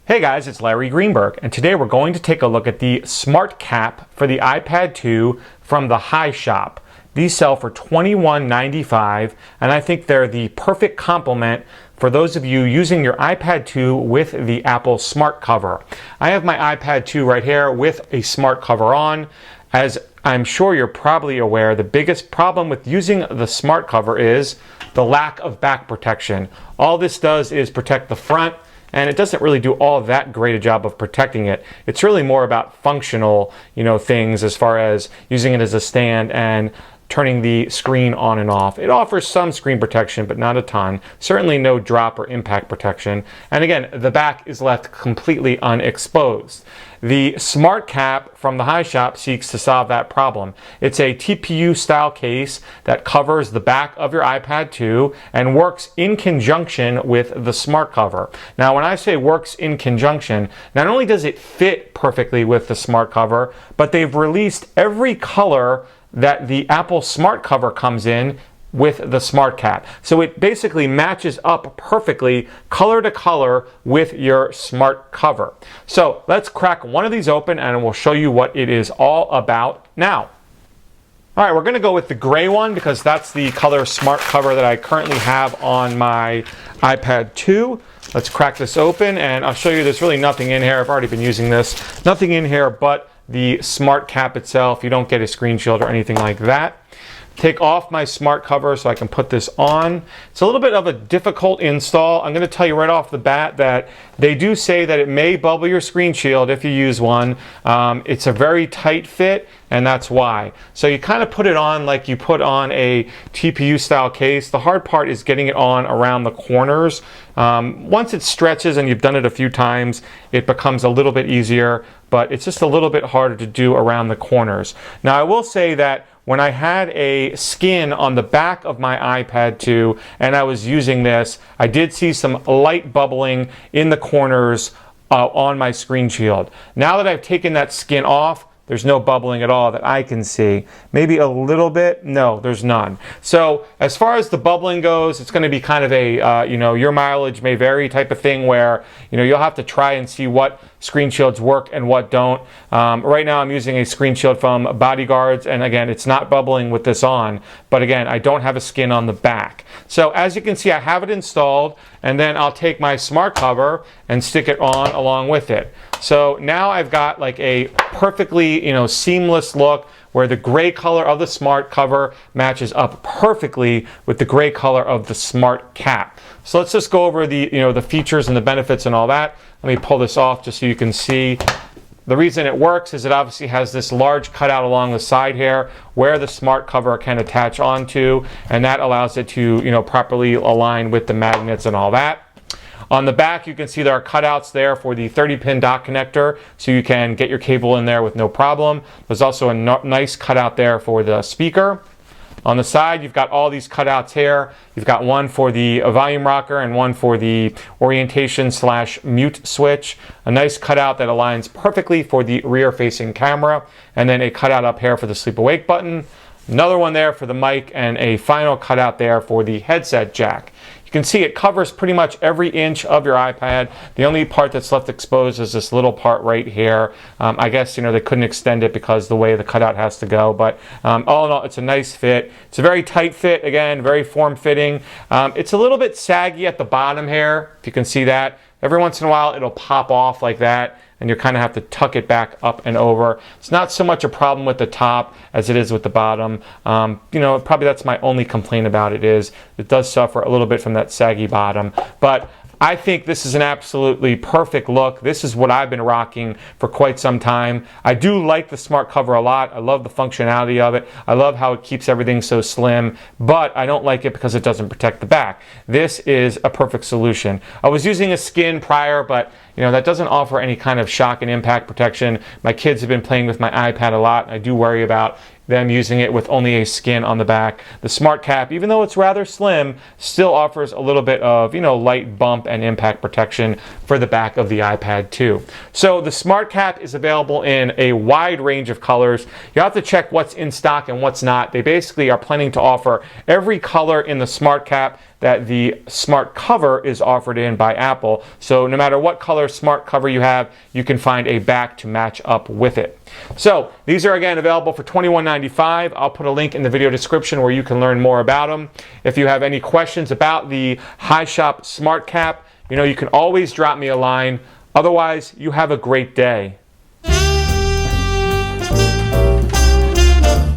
Hey guys, it's Larry Greenberg, and today we're going to take a look at the Smart Cap for the iPad 2 from the HiShop. These sell for $21.95, and I think they're the perfect complement for those of you using your iPad 2 with the Apple Smart Cover. I have my iPad 2 right here with a Smart Cover on. As I'm sure you're probably aware, the biggest problem with using the Smart Cover is the lack of back protection. All this does is protect the front, and it doesn't really do all that great a job of protecting it. It's really more about functional, things as far as using it as a stand and turning the screen on and off. It offers some screen protection, but not a ton. Certainly no drop or impact protection. And again, the back is left completely unexposed. The Smart Cap from the HiShop seeks to solve that problem. It's a TPU style case that covers the back of your iPad 2 and works in conjunction with the Smart Cover. Now, when I say works in conjunction, not only does it fit perfectly with the Smart Cover, but they've released every color that the Apple Smart Cover comes in with the Smart Cap. So it basically matches up perfectly color to color with your Smart Cover. So let's crack one of these open and we'll show you what it is all about now. All right, we're gonna go with the gray one because that's the color Smart Cover that I currently have on my iPad 2. Let's crack this open and I'll show you there's really nothing in here. I've already been using this. Nothing in here but the Smart Cap itself. You don't get a screen shield or anything like that. Take off my Smart Cover so I can put this on. It's a little bit of a difficult install. I'm going to tell you right off the bat that they do say that it may bubble your screen shield if you use one. It's a very tight fit, and that's why. So you kind of put it on like you put on a TPU style case. The hard part is getting it on around the corners. Once it stretches and you've done it a few times, it becomes a little bit easier, but it's just a little bit harder to do around the corners. Now I will say that when I had a skin on the back of my iPad 2 and I was using this, I did see some light bubbling in the corners on my screen shield. Now that I've taken that skin off, there's no bubbling at all that I can see. Maybe a little bit? No, there's none. So as far as the bubbling goes, it's going to be kind of a, your mileage may vary type of thing where, you'll have to try and see what screen shields work and what don't. Right now I'm using a screen shield from Bodyguards, and again, it's not bubbling with this on, but again, I don't have a skin on the back. So as you can see, I have it installed, and then I'll take my Smart Cover and stick it on along with it. So now I've got like a perfectly, seamless look where the gray color of the Smart Cover matches up perfectly with the gray color of the Smart Cap. So let's just go over the, the features and the benefits and all that. Let me pull this off just so you can see. The reason it works is it obviously has this large cutout along the side here where the Smart Cover can attach onto, and that allows it to, properly align with the magnets and all that. On the back, you can see there are cutouts there for the 30-pin dock connector, so you can get your cable in there with no problem. There's also a nice cutout there for the speaker. On the side, you've got all these cutouts here. You've got one for the volume rocker and one for the orientation/mute switch. A nice cutout that aligns perfectly for the rear-facing camera, and then a cutout up here for the sleep-awake button. Another one there for the mic, and a final cutout there for the headset jack. You can see it covers pretty much every inch of your iPad. The only part that's left exposed is this little part right here. I guess, they couldn't extend it because the way the cutout has to go. But all in all, it's a nice fit. It's a very tight fit, again, very form-fitting. It's a little bit saggy at the bottom here, if you can see that. Every once in a while, it'll pop off like that, and you kind of have to tuck it back up and over. It's not so much a problem with the top as it is with the bottom. Probably that's my only complaint about it is it does suffer a little bit from that saggy bottom. But I think this is an absolutely perfect look. This is what I've been rocking for quite some time. I do like the Smart Cover a lot. I love the functionality of it. I love how it keeps everything so slim, but I don't like it because it doesn't protect the back. This is a perfect solution. I was using a skin prior, but that doesn't offer any kind of shock and impact protection. My kids have been playing with my iPad a lot. I do worry about them using it with only a skin on the back. The Smart Cap, even though it's rather slim, still offers a little bit of, light bump and impact protection for the back of the iPad 2. So the Smart Cap is available in a wide range of colors. You have to check what's in stock and what's not. They basically are planning to offer every color in the Smart Cap that the smart cover is offered in by Apple. So no matter what color smart cover you have, you can find a back to match up with it. So these are again available for $21.95. I'll put a link in the video description where you can learn more about them. If you have any questions about the HiShop Smart Cap, you can always drop me a line. Otherwise, you have a great day.